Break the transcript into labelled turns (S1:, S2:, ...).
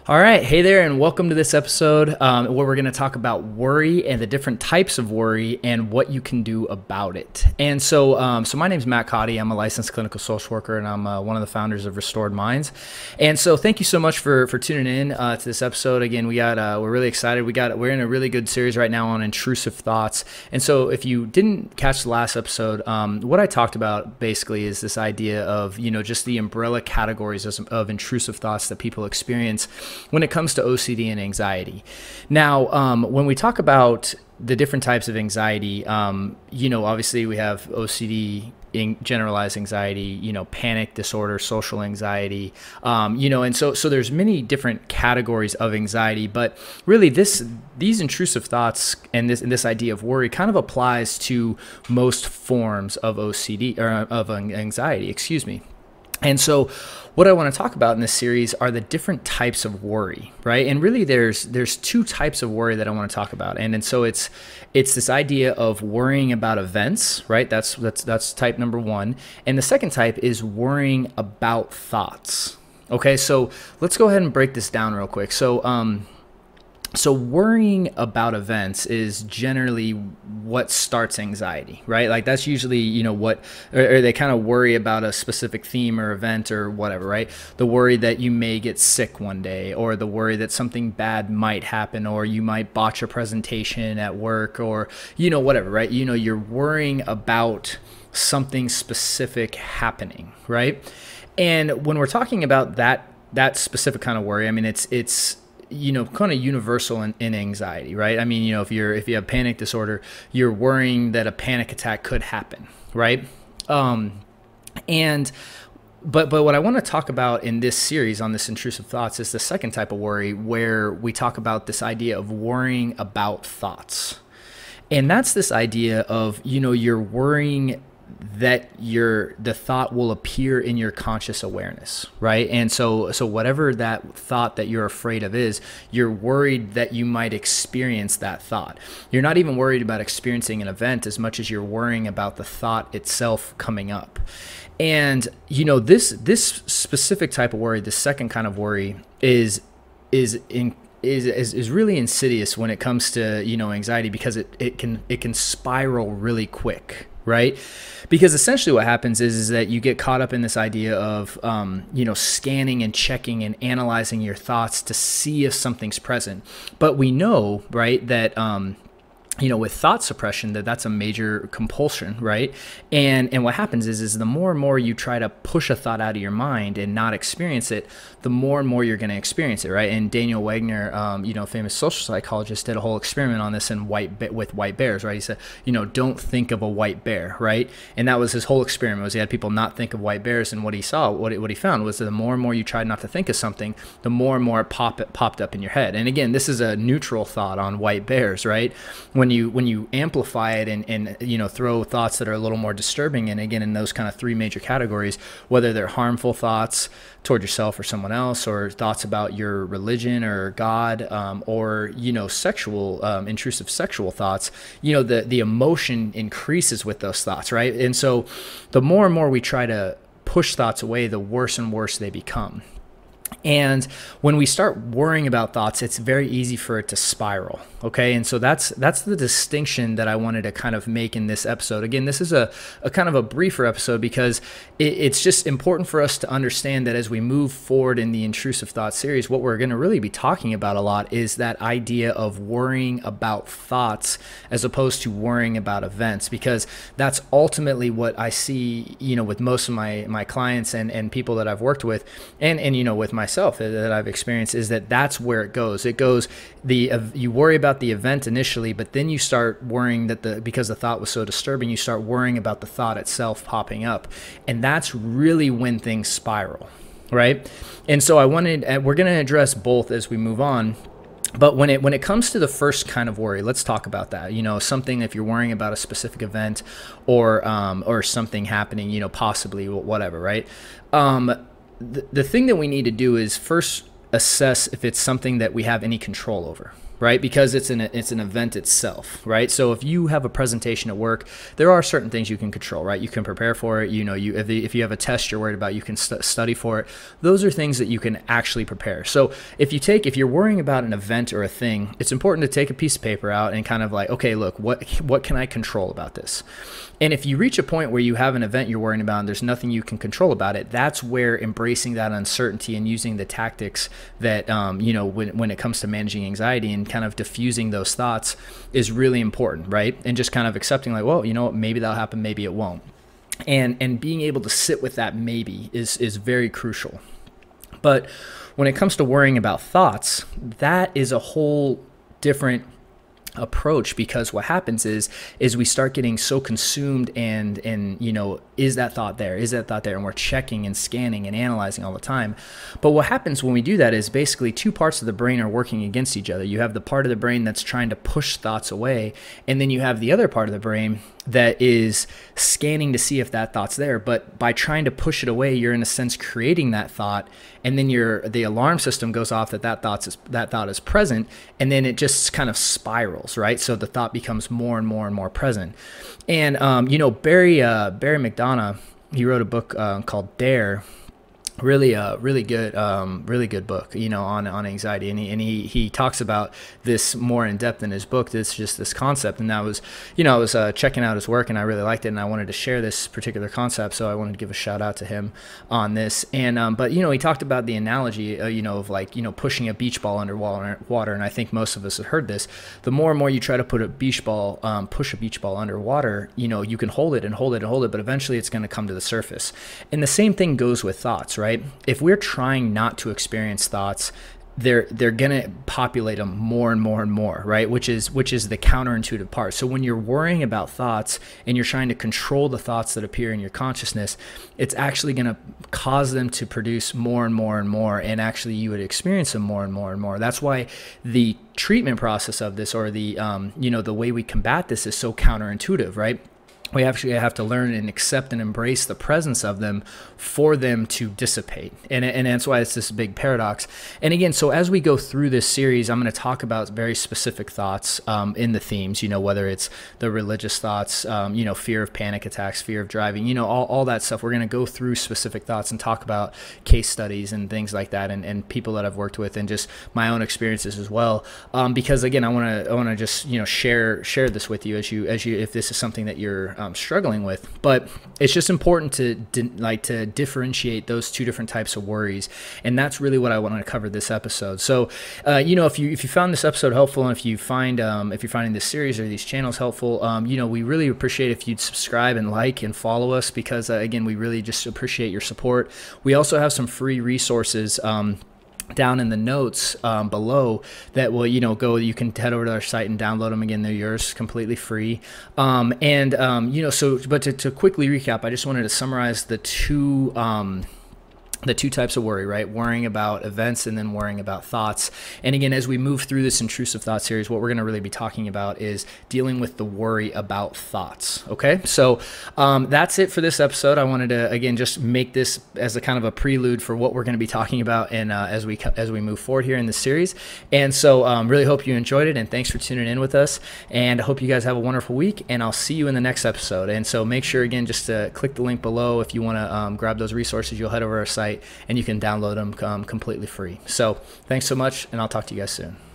S1: All right. Hey there, and welcome to this episode where we're going to talk about worry and the different types of worry and what you can do about it. And so my name is Matt Codde. I'm a licensed clinical social worker, and I'm one of the founders of Restored Minds. And so thank you so much for tuning in to this episode. Again, we're really excited. We're in a really good series right now on intrusive thoughts. And so if you didn't catch the last episode, what I talked about basically is this idea of, just the umbrella categories of intrusive thoughts that people experience when it comes to OCD and anxiety. Now, when we talk about the different types of anxiety, obviously we have OCD, generalized anxiety, panic disorder, social anxiety, and so there's many different categories of anxiety, but really these intrusive thoughts and this idea of worry kind of applies to most forms of OCD or of anxiety, excuse me. And so what I want to talk about in this series are the different types of worry, right? And really there's two types of worry that I want to talk about. And so it's this idea of worrying about events, right? That's type number one. And the second type is worrying about thoughts. Okay, so let's go ahead and break this down real quick. So worrying about events is generally what starts anxiety, right? Like that's usually, or they kind of worry about a specific theme or event or whatever, right? The worry that you may get sick one day, or the worry that something bad might happen, or you might botch a presentation at work, or, whatever, right? You're worrying about something specific happening, right? And when we're talking about that specific kind of worry, I mean, it's kind of universal in anxiety, right? I mean, if you have panic disorder, you're worrying that a panic attack could happen, right? But what I want to talk about in this series on this intrusive thoughts is the second type of worry, where we talk about this idea of worrying about thoughts. And that's this idea of, you're worrying that the thought will appear in your conscious awareness, right? And so whatever that thought that you're afraid of is, you're worried that you might experience that thought. You're not even worried about experiencing an event as much as you're worrying about the thought itself coming up. And this specific type of worry, the second kind of worry, is really insidious when it comes to anxiety, because it can spiral really quick, right? Because essentially what happens is that you get caught up in this idea of, scanning and checking and analyzing your thoughts to see if something's present. But we know, right, that, with thought suppression, that's a major compulsion, right? And what happens is the more and more you try to push a thought out of your mind and not experience it, the more and more you're going to experience it, right? And Daniel Wagner, famous social psychologist, did a whole experiment on this with white bears, right? He said, don't think of a white bear, right? And that was his whole experiment, was he had people not think of white bears, and what he found was that the more and more you tried not to think of something, the more and more it popped up in your head. And again, this is a neutral thought on white bears, right? When you amplify it and throw thoughts that are a little more disturbing, and again in those kind of three major categories, whether they're harmful thoughts toward yourself or someone else, or thoughts about your religion or God, or sexual intrusive sexual thoughts, the emotion increases with those thoughts, right? And so the more and more we try to push thoughts away, the worse and worse they become. And when we start worrying about thoughts, it's very easy for it to spiral. Okay. And so that's the distinction that I wanted to kind of make in this episode. Again, this is a kind of a briefer episode, because it's just important for us to understand that as we move forward in the intrusive thought series, what we're going to really be talking about a lot is that idea of worrying about thoughts as opposed to worrying about events, because that's ultimately what I see, with most of my clients and people that I've worked with, and with myself that I've experienced, is that's where it goes. You worry about the event initially, but then you start worrying because the thought was so disturbing, you start worrying about the thought itself popping up. And that's really when things spiral, right? And so we're going to address both as we move on. But when it comes to the first kind of worry, let's talk about that. Something, if you're worrying about a specific event or something happening, possibly whatever, right? The thing that we need to do is first assess if it's something that we have any control over, right? Because it's an event itself, right? So if you have a presentation at work, there are certain things you can control, right? You can prepare for it. If you have a test you're worried about, you can study for it. Those are things that you can actually prepare. So if you're worrying about an event or a thing, it's important to take a piece of paper out and kind of like, okay, look, what can I control about this? And if you reach a point where you have an event you're worrying about and there's nothing you can control about it, that's where embracing that uncertainty and using the tactics that, when it comes to managing anxiety and kind of diffusing those thoughts is really important, right? And just kind of accepting like, well, you know what, maybe that'll happen, maybe it won't. And being able to sit with that maybe is very crucial. But when it comes to worrying about thoughts, that is a whole different approach, because what happens is we start getting so consumed and is that thought there, and we're checking and scanning and analyzing all the time. But what happens when we do that is basically two parts of the brain are working against each other. You have the part of the brain that's trying to push thoughts away, and then you have the other part of the brain that is scanning to see if that thought's there. But by trying to push it away, you're in a sense creating that thought, and then the alarm system goes off that thought is present, and then it just kind of spirals, right? So the thought becomes more and more and more present. And Barry McDonough, he wrote a book called Dare. Really good book, on anxiety, and he talks about this more in depth in his book. It's just this concept, and I was checking out his work, and I really liked it, and I wanted to share this particular concept, so I wanted to give a shout out to him on this. And but he talked about the analogy, of like pushing a beach ball under water, and I think most of us have heard this. The more and more you try to push a beach ball underwater, you can hold it and hold it and hold it, but eventually it's going to come to the surface. And the same thing goes with thoughts, right? If we're trying not to experience thoughts, they're gonna populate them more and more and more, right? Which is the counterintuitive part. So when you're worrying about thoughts and you're trying to control the thoughts that appear in your consciousness, it's actually gonna cause them to produce more and more and more, and actually you would experience them more and more and more. That's why the treatment process of this, or the the way we combat this, is so counterintuitive, right? We actually have to learn and accept and embrace the presence of them for them to dissipate. And that's why it's this big paradox. And again, so as we go through this series, I'm going to talk about very specific thoughts in the themes, whether it's the religious thoughts, fear of panic attacks, fear of driving, all that stuff. We're going to go through specific thoughts and talk about case studies and things like that, and people that I've worked with, and just my own experiences as well. Because again, I want to just, share this with you as you, if this is something that you're struggling with. But it's just important to differentiate those two different types of worries, and that's really what I want to cover this episode. So if you found this episode helpful, and if you're finding this series or these channels helpful, we really appreciate if you'd subscribe and like and follow us, because again, we really just appreciate your support. We also have some free resources down in the notes below that will you can head over to our site and download them. Again, they're yours completely free. But to quickly recap, I just wanted to summarize the two types of worry, right? Worrying about events and then worrying about thoughts. And again, as we move through this intrusive thought series, what we're going to really be talking about is dealing with the worry about thoughts. Okay, so that's it for this episode. I wanted to again just make this as a kind of a prelude for what we're going to be talking about, and as we move forward here in this series. And so really hope you enjoyed it, and thanks for tuning in with us. And I hope you guys have a wonderful week, and I'll see you in the next episode. And so make sure again just to click the link below if you want to grab those resources. You'll head over to our site, and you can download them completely free. So thanks so much, and I'll talk to you guys soon.